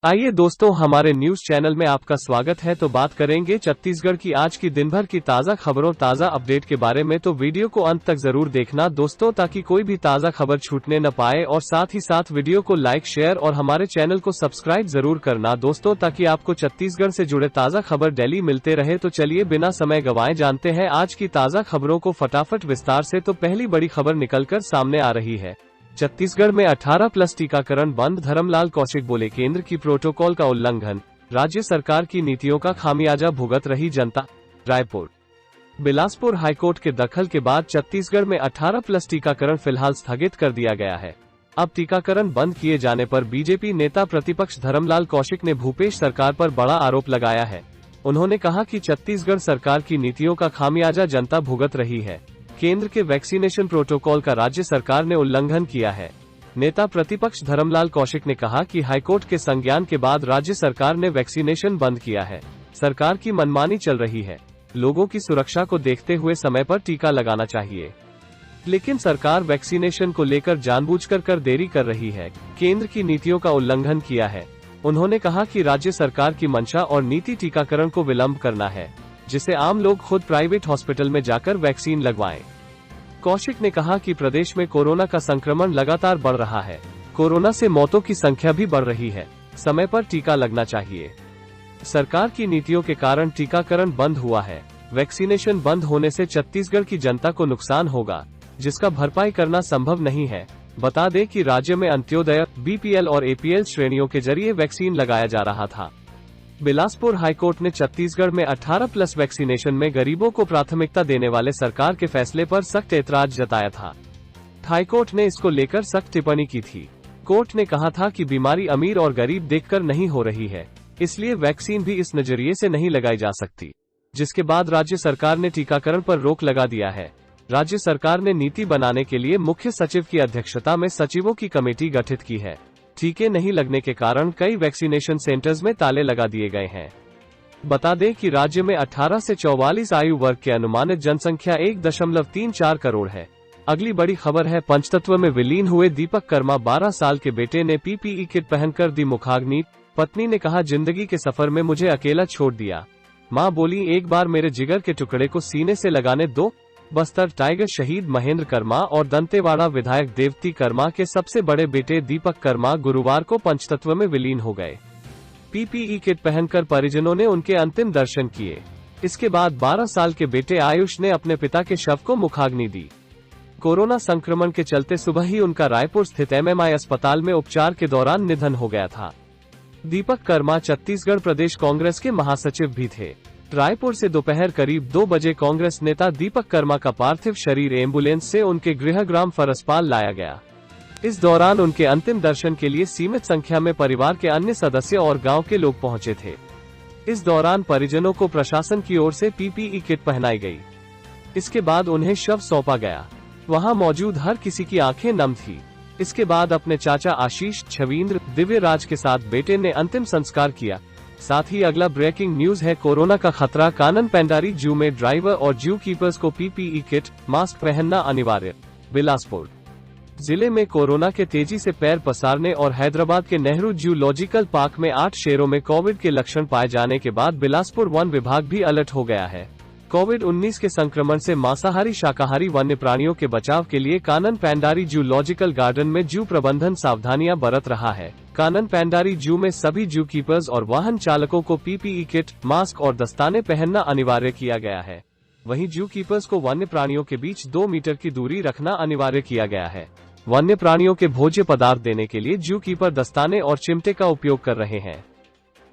आइए दोस्तों, हमारे न्यूज चैनल में आपका स्वागत है। तो बात करेंगे छत्तीसगढ़ की आज की दिन भर की ताजा खबरों, ताजा अपडेट के बारे में। तो वीडियो को अंत तक जरूर देखना दोस्तों, ताकि कोई भी ताजा खबर छूटने न पाए। और साथ ही साथ वीडियो को लाइक, शेयर और हमारे चैनल को सब्सक्राइब जरूर करना दोस्तों, ताकि आपको छत्तीसगढ़ से जुड़े ताजा खबर डेली मिलते रहे। तो चलिए बिना समय गंवाए जानते हैं आज की ताजा खबरों को फटाफट विस्तार से। तो पहली बड़ी खबर निकलकर सामने आ रही है। छत्तीसगढ़ में 18+ टीकाकरण बंद, धर्मलाल कौशिक बोले केंद्र की प्रोटोकॉल का उल्लंघन, राज्य सरकार की नीतियों का खामियाजा भुगत रही जनता। रायपुर बिलासपुर हाईकोर्ट के दखल के बाद छत्तीसगढ़ में 18+ टीकाकरण फिलहाल स्थगित कर दिया गया है। अब टीकाकरण बंद किए जाने पर बीजेपी नेता प्रतिपक्ष धर्मलाल कौशिक ने भूपेश सरकार पर बड़ा आरोप लगाया है। उन्होंने कहा कि छत्तीसगढ़ सरकार की नीतियों का खामियाजा जनता भुगत रही है। केंद्र के वैक्सीनेशन प्रोटोकॉल का राज्य सरकार ने उल्लंघन किया है। नेता प्रतिपक्ष धर्मलाल कौशिक ने कहा कि हाईकोर्ट के संज्ञान के बाद राज्य सरकार ने वैक्सीनेशन बंद किया है। सरकार की मनमानी चल रही है। लोगों की सुरक्षा को देखते हुए समय पर टीका लगाना चाहिए, लेकिन सरकार वैक्सीनेशन को लेकर जानबूझकर देरी कर रही है। केंद्र की नीतियों का उल्लंघन किया है। उन्होंने कहा कि राज्य सरकार की मंशा और नीति टीकाकरण को विलंब करना है, जिसे आम लोग खुद प्राइवेट हॉस्पिटल में जाकर वैक्सीन लगवाएं। कौशिक ने कहा कि प्रदेश में कोरोना का संक्रमण लगातार बढ़ रहा है। कोरोना से मौतों की संख्या भी बढ़ रही है। समय पर टीका लगना चाहिए। सरकार की नीतियों के कारण टीकाकरण बंद हुआ है। वैक्सीनेशन बंद होने से छत्तीसगढ़ की जनता को नुकसान होगा, जिसका भरपाई करना संभव नहीं है। बता दें कि राज्य में अंत्योदय, बीपीएल और एपीएल श्रेणियों के जरिए वैक्सीन लगाया जा रहा था। बिलासपुर हाईकोर्ट ने छत्तीसगढ़ में 18+ वैक्सीनेशन में गरीबों को प्राथमिकता देने वाले सरकार के फैसले पर सख्त ऐतराज जताया था। हाईकोर्ट ने इसको लेकर सख्त टिप्पणी की थी। कोर्ट ने कहा था कि बीमारी अमीर और गरीब देखकर नहीं हो रही है, इसलिए वैक्सीन भी इस नजरिए से नहीं लगाई जा सकती। जिसके बाद राज्य सरकार ने टीकाकरण पर रोक लगा दिया है। राज्य सरकार ने नीति बनाने के लिए मुख्य सचिव की अध्यक्षता में सचिवों की कमेटी गठित की है। टीके नहीं लगने के कारण कई वैक्सीनेशन सेंटर्स में ताले लगा दिए गए हैं। बता दें कि राज्य में 18 से 44 आयु वर्ग के अनुमानित जनसंख्या 1.34 करोड़ है। अगली बड़ी खबर है। पंचतत्व में विलीन हुए दीपक कर्मा 12 साल के बेटे ने पीपीई किट पहनकर दी मुखाग्नि। पत्नी ने कहा, जिंदगी के सफर में मुझे अकेला छोड़ दिया। मां बोली, एक बार मेरे जिगर के टुकड़े को सीने से लगाने दो। बस्तर टाइगर शहीद महेंद्र कर्मा और दंतेवाड़ा विधायक देवती कर्मा के सबसे बड़े बेटे दीपक कर्मा गुरुवार को पंचतत्व में विलीन हो गए। पीपीई किट पहनकर परिजनों ने उनके अंतिम दर्शन किए। इसके बाद 12 साल के बेटे आयुष ने अपने पिता के शव को मुखाग्नि दी। कोरोना संक्रमण के चलते सुबह ही उनका रायपुर स्थित एमएमआई अस्पताल में उपचार के दौरान निधन हो गया था। दीपक कर्मा छत्तीसगढ़ प्रदेश कांग्रेस के महासचिव भी थे। रायपुर से दोपहर करीब 2 बजे कांग्रेस नेता दीपक कर्मा का पार्थिव शरीर एम्बुलेंस से उनके गृहग्राम फरसपाल लाया गया। इस दौरान उनके अंतिम दर्शन के लिए सीमित संख्या में परिवार के अन्य सदस्य और गांव के लोग पहुंचे थे। इस दौरान परिजनों को प्रशासन की ओर से पीपीई किट पहनाई गई। इसके बाद उन्हें शव सौंपा गया। वहां मौजूद हर किसी की आंखें नम थी। इसके बाद अपने चाचा आशीष, छविंद्र, दिव्यराज के साथ बेटे ने अंतिम संस्कार किया। साथ ही अगला ब्रेकिंग न्यूज है। कोरोना का खतरा, कानन पेंडारी जू में ड्राइवर और जू कीपर्स को पीपीई किट, मास्क पहनना अनिवार्य। बिलासपुर जिले में कोरोना के तेजी से पैर पसारने और हैदराबाद के नेहरू जूलॉजिकल पार्क में 8 शेरों में कोविड के लक्षण पाए जाने के बाद बिलासपुर वन विभाग भी अलर्ट हो गया है। कोविड-19 के संक्रमण से मांसाहारी शाकाहारी वन्य प्राणियों के बचाव के लिए कानन पेंडारी जूलॉजिकल गार्डन में जू प्रबंधन सावधानियां बरत रहा है। कानन पेंडारी जू में सभी जू कीपर्स और वाहन चालकों को पीपीई किट, मास्क और दस्ताने पहनना अनिवार्य किया गया है। वहीं जू कीपर्स को वन्य प्राणियों के बीच 2 मीटर की दूरी रखना अनिवार्य किया गया है। वन्य प्राणियों के भोज्य पदार्थ देने के लिए जू कीपर दस्ताने और चिमटे का उपयोग कर रहे हैं।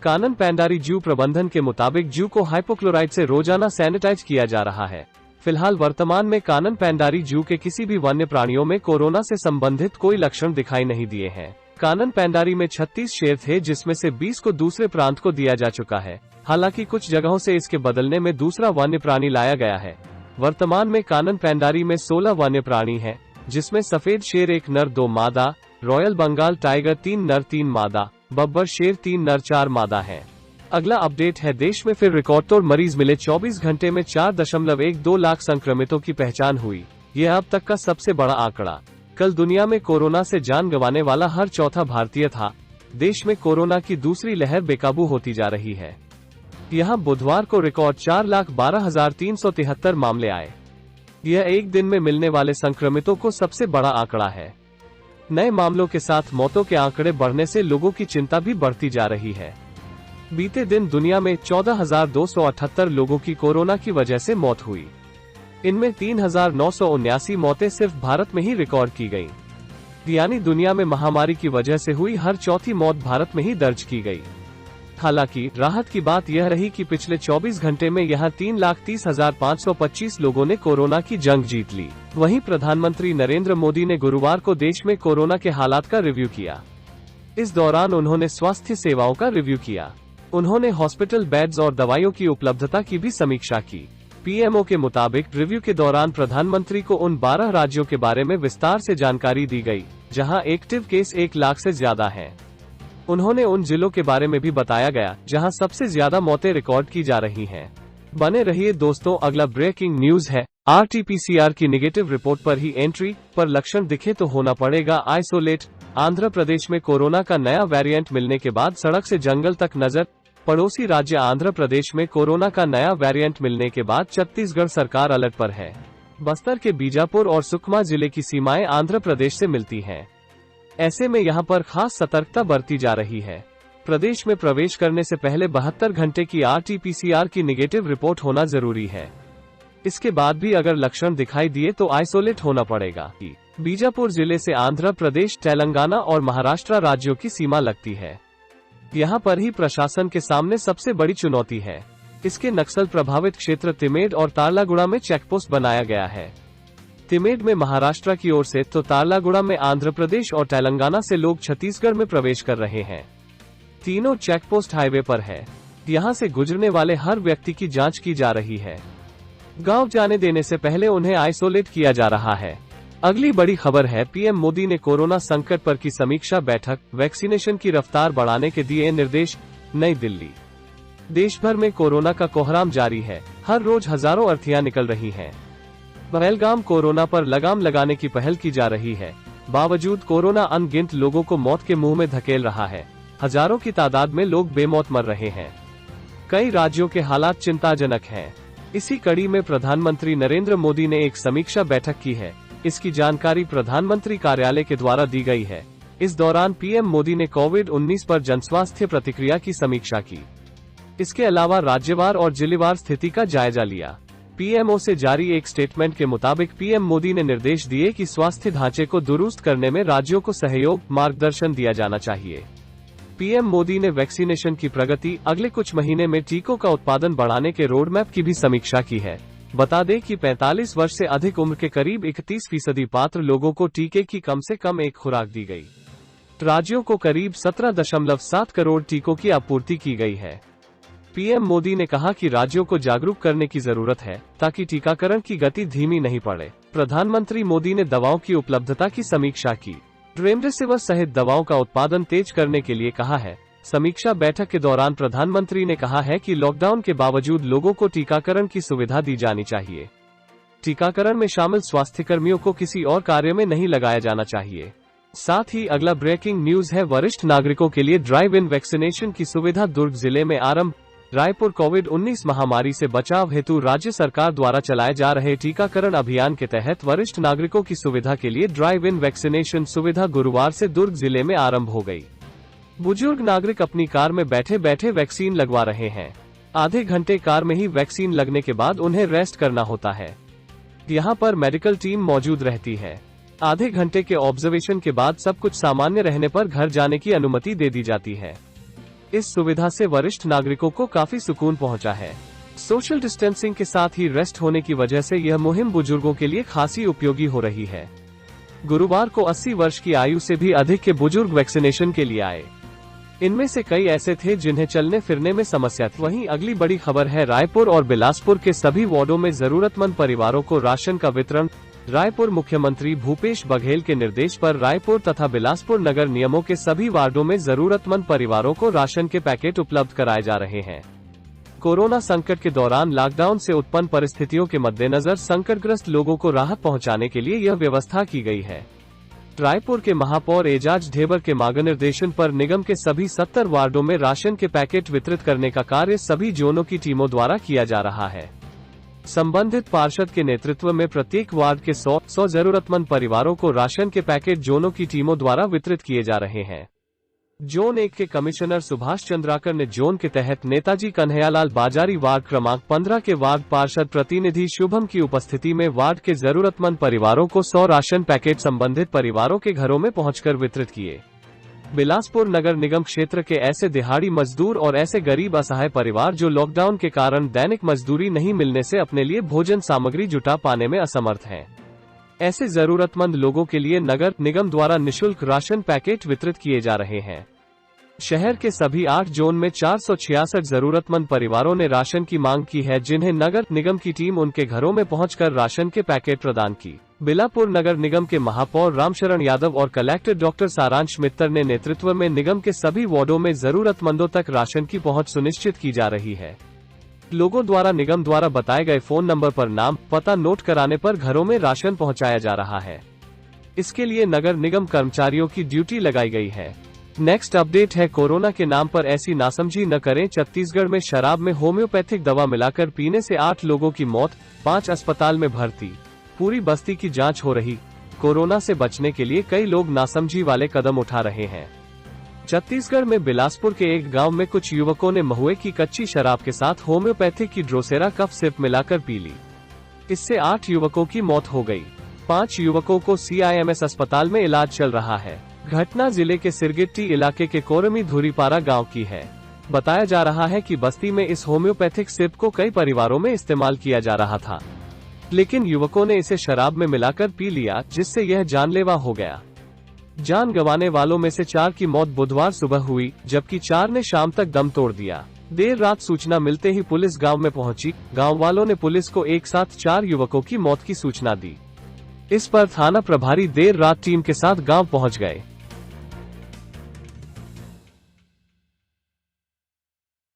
कानन पेंडारी जू प्रबंधन के मुताबिक जू को हाइपोक्लोराइड से रोजाना सैनिटाइज किया जा रहा है। फिलहाल वर्तमान में कानन पेंडारी जू के किसी भी वन्य प्राणियों में कोरोना से संबंधित कोई लक्षण दिखाई नहीं दिए हैं। कानन पेंडारी में 36 शेर थे, जिसमें से 20 को दूसरे प्रांत को दिया जा चुका है। हालांकि कुछ जगहों से इसके बदलने में दूसरा वन्य प्राणी लाया गया है। वर्तमान में कानन पेंडारी में 16 वन्य प्राणी हैं, जिसमें सफेद शेर 1 नर 2 मादा, रॉयल बंगाल टाइगर 3 नर 3 मादा, बब्बर शेर 3 नर 4 मादा है। अगला अपडेट है। देश में फिर रिकॉर्ड तोड़ मरीज मिले। 24 घंटे में 4.12 लाख संक्रमितों की पहचान हुई। यह अब तक का सबसे बड़ा आंकड़ा। कल दुनिया में कोरोना से जान गंवाने वाला हर चौथा भारतीय था। देश में कोरोना की दूसरी लहर बेकाबू होती जा रही है। यहां बुधवार को रिकॉर्ड 4,12,373 मामले आए। यह एक दिन में मिलने वाले संक्रमितों को सबसे बड़ा आंकड़ा है। नए मामलों के साथ मौतों के आंकड़े बढ़ने से लोगों की चिंता भी बढ़ती जा रही है। बीते दिन दुनिया में 14,278 लोगों की कोरोना की वजह से मौत हुई। इनमें 3,979 मौतें सिर्फ भारत में ही रिकॉर्ड की गईं। यानी दुनिया में महामारी की वजह से हुई हर चौथी मौत भारत में ही दर्ज की गई। हालांकि राहत की बात यह रही कि पिछले 24 घंटे में यहां 3,30,525 लोगों ने कोरोना की जंग जीत ली। वहीं प्रधानमंत्री नरेंद्र मोदी ने गुरुवार को देश में कोरोना के हालात का रिव्यू किया। इस दौरान उन्होंने स्वास्थ्य सेवाओं का रिव्यू किया। उन्होंने हॉस्पिटल बेड्स और दवाइयों की उपलब्धता की भी समीक्षा की। पीएमओ के मुताबिक रिव्यू के दौरान प्रधानमंत्री को उन 12 राज्यों के बारे में विस्तार से जानकारी दी गई, जहां एक्टिव केस 1 लाख से ज्यादा हैं। उन्होंने उन जिलों के बारे में भी बताया गया, जहां सबसे ज्यादा मौतें रिकॉर्ड की जा रही हैं। बने रहिए दोस्तों, अगला ब्रेकिंग न्यूज है। RT-PCR की नेगेटिव रिपोर्ट पर ही एंट्री, पर लक्षण दिखे तो होना पड़ेगा आइसोलेट। आंध्र प्रदेश में कोरोना का नया वेरिएंट मिलने के बाद सड़क से जंगल तक नजर। पड़ोसी राज्य आंध्र प्रदेश में कोरोना का नया वेरिएंट मिलने के बाद छत्तीसगढ़ सरकार अलर्ट पर है। बस्तर के बीजापुर और सुकमा जिले की सीमाएं आंध्र प्रदेश से मिलती हैं। ऐसे में यहां पर खास सतर्कता बरती जा रही है। प्रदेश में प्रवेश करने से पहले 72 घंटे की RT-PCR की नेगेटिव रिपोर्ट होना जरूरी है। इसके बाद भी अगर लक्षण दिखाई दिए तो आइसोलेट होना पड़ेगा। बीजापुर जिले से आंध्र प्रदेश, तेलंगाना और महाराष्ट्र राज्यों की सीमा लगती है। यहाँ पर ही प्रशासन के सामने सबसे बड़ी चुनौती है। इसके नक्सल प्रभावित क्षेत्र तिमेड और तारलागुड़ा में चेकपोस्ट बनाया गया है। तिमेड में महाराष्ट्र की ओर से तो तारलागुड़ा में आंध्र प्रदेश और तेलंगाना से लोग छत्तीसगढ़ में प्रवेश कर रहे हैं। तीनों चेकपोस्ट हाईवे पर है। यहाँ से गुजरने वाले हर व्यक्ति की जांच की जा रही है। गांव जाने देने से पहले उन्हें आइसोलेट किया जा रहा है। अगली बड़ी खबर है, पीएम मोदी ने कोरोना संकट पर की समीक्षा बैठक, वैक्सीनेशन की रफ्तार बढ़ाने के दिए निर्देश। नई दिल्ली। देश भर में कोरोना का कोहराम जारी है। हर रोज हजारों अर्थियां निकल रही हैं। पहलगाम कोरोना पर लगाम लगाने की पहल की जा रही है। बावजूद कोरोना अनगिनत लोगों को मौत के मुंह में धकेल रहा है। हजारों की तादाद में लोग बेमौत मर रहे हैं। कई राज्यों के हालात चिंताजनक हैं। इसी कड़ी में प्रधानमंत्री नरेंद्र मोदी ने एक समीक्षा बैठक की है। इसकी जानकारी प्रधानमंत्री कार्यालय के द्वारा दी गई है। इस दौरान पीएम मोदी ने कोविड-19 पर जनस्वास्थ्य प्रतिक्रिया की समीक्षा की। इसके अलावा राज्यवार और जिलेवार स्थिति का जायजा लिया। पीएमओ से जारी एक स्टेटमेंट के मुताबिक पीएम मोदी ने निर्देश दिए कि स्वास्थ्य ढांचे को दुरुस्त करने में राज्यों को सहयोग, मार्गदर्शन दिया जाना चाहिए। पीएम मोदी ने वैक्सीनेशन की प्रगति, अगले कुछ महीने में टीकों का उत्पादन बढ़ाने के रोडमैप की भी समीक्षा की है। बता दें कि 45 वर्ष से अधिक उम्र के करीब 31% पात्र लोगों को टीके की कम से कम एक खुराक दी गई। राज्यों को करीब 17.7 करोड़ टीकों की आपूर्ति की गई है। पीएम मोदी ने कहा कि राज्यों को जागरूक करने की जरूरत है, ताकि टीकाकरण की गति धीमी नहीं पड़े। प्रधानमंत्री मोदी ने दवाओं की उपलब्धता की समीक्षा की। रेमडेसिविर सहित दवाओं का उत्पादन तेज करने के लिए कहा है। समीक्षा बैठक के दौरान प्रधानमंत्री ने कहा है कि लॉकडाउन के बावजूद लोगों को टीकाकरण की सुविधा दी जानी चाहिए। टीकाकरण में शामिल स्वास्थ्यकर्मियों को किसी और कार्य में नहीं लगाया जाना चाहिए। साथ ही अगला ब्रेकिंग न्यूज है, वरिष्ठ नागरिकों के लिए ड्राइव इन वैक्सीनेशन की सुविधा दुर्ग जिले में आरंभ। रायपुर कोविड-19 महामारी से बचाव हेतु राज्य सरकार द्वारा चलाए जा रहे टीकाकरण अभियान के तहत वरिष्ठ नागरिकों की सुविधा के लिए ड्राइव इन वैक्सीनेशन सुविधा गुरुवार से दुर्ग जिले में आरंभ हो गई। बुजुर्ग नागरिक अपनी कार में बैठे बैठे वैक्सीन लगवा रहे हैं। आधे घंटे कार में ही वैक्सीन लगने के बाद उन्हें रेस्ट करना होता है। यहाँ पर मेडिकल टीम मौजूद रहती है। आधे घंटे के ऑब्जर्वेशन के बाद सब कुछ सामान्य रहने पर घर जाने की अनुमति दे दी जाती है। इस सुविधा से वरिष्ठ नागरिकों को काफी सुकून पहुंचा है। सोशल डिस्टेंसिंग के साथ ही रेस्ट होने की वजह से यह मुहिम बुजुर्गों के लिए खासी उपयोगी हो रही है। गुरुवार को 80 वर्ष की आयु से भी अधिक के बुजुर्ग वैक्सीनेशन के लिए आए। इनमें से कई ऐसे थे जिन्हें चलने फिरने में समस्या थी। वहीं अगली बड़ी खबर है, रायपुर और बिलासपुर के सभी वार्डों में जरूरतमंद परिवारों को राशन का वितरण। रायपुर मुख्यमंत्री भूपेश बघेल के निर्देश पर रायपुर तथा बिलासपुर नगर निगमों के सभी वार्डों में जरूरतमंद परिवारों को राशन के पैकेट उपलब्ध कराए जा रहे हैं। कोरोना संकट के दौरान लॉकडाउन से उत्पन्न परिस्थितियों के मद्देनजर संकटग्रस्त लोगों को राहत पहुंचाने के लिए यह व्यवस्था की गई है। रायपुर के महापौर एजाज ढेबर के मार्गनिर्देशन पर निगम के सभी 70 वार्डों में राशन के पैकेट वितरित करने का कार्य सभी जोनों की टीमों द्वारा किया जा रहा है। संबंधित पार्षद के नेतृत्व में प्रत्येक वार्ड के 100 जरूरतमंद परिवारों को राशन के पैकेट जोनों की टीमों द्वारा वितरित किए जा रहे हैं। जोन 1 के कमिश्नर सुभाष चंद्राकर ने जोन के तहत नेताजी कन्हैयालाल बाजारी वार्ड क्रमांक 15 के वार्ड पार्षद प्रतिनिधि शुभम की उपस्थिति में वार्ड के जरूरतमंद परिवारों को 100 राशन पैकेट संबंधित परिवारों के घरों में पहुंचकर वितरित किए। बिलासपुर नगर निगम क्षेत्र के ऐसे दिहाड़ी मजदूर और ऐसे गरीब असहाय परिवार जो लॉकडाउन के कारण दैनिक मजदूरी नहीं मिलने से अपने लिए भोजन सामग्री जुटा पाने में असमर्थ हैं। ऐसे जरूरतमंद लोगों के लिए नगर निगम द्वारा निःशुल्क राशन पैकेट वितरित किए जा रहे हैं। शहर के सभी 8 जोन में 466 जरूरतमंद परिवारों ने राशन की मांग की है, जिन्हें नगर निगम की टीम उनके घरों में पहुंचकर राशन के पैकेट प्रदान की। बिलासपुर नगर निगम के महापौर रामशरण यादव और कलेक्टर डॉक्टर सारांश मित्तर ने नेतृत्व में निगम के सभी वार्डों में जरूरतमंदों तक राशन की पहुंच सुनिश्चित की जा रही है। लोगों द्वारा निगम द्वारा बताए गए फोन नंबर पर नाम पता नोट कराने पर घरों में राशन पहुंचाया जा रहा है। इसके लिए नगर निगम कर्मचारियों की ड्यूटी लगाई गई है। नेक्स्ट अपडेट है, कोरोना के नाम पर ऐसी नासमझी न करें। छत्तीसगढ़ में शराब में होम्योपैथिक दवा मिलाकर पीने से 8 लोगों की मौत, 5 अस्पताल में भर्ती, पूरी बस्ती की जांच हो रही। कोरोना से बचने के लिए कई लोग नासमझी वाले कदम उठा रहे हैं। छत्तीसगढ़ में बिलासपुर के एक गांव में कुछ युवकों ने महुए की कच्ची शराब के साथ होम्योपैथिक की ड्रोसेरा कफ सिरप मिलाकर पी ली। इससे 8 युवकों की मौत हो गई। 5 युवकों को CIMS अस्पताल में इलाज चल रहा है। घटना जिले के सिरगिट्टी इलाके के कोरमी धुरीपारा गांव की है। बताया जा रहा है कि बस्ती में इस होम्योपैथिक सिरप को कई परिवारों में इस्तेमाल किया जा रहा था, लेकिन युवकों ने इसे शराब में मिलाकर पी लिया, जिससे यह जानलेवा हो गया। जान गंवाने वालों में से 4 की मौत बुधवार सुबह हुई, जबकि 4 ने शाम तक दम तोड़ दिया। देर रात सूचना मिलते ही पुलिस गांव में पहुंची। गांव वालों ने पुलिस को एक साथ 4 युवकों की मौत की सूचना दी। इस पर थाना प्रभारी देर रात टीम के साथ गांव पहुंच गए।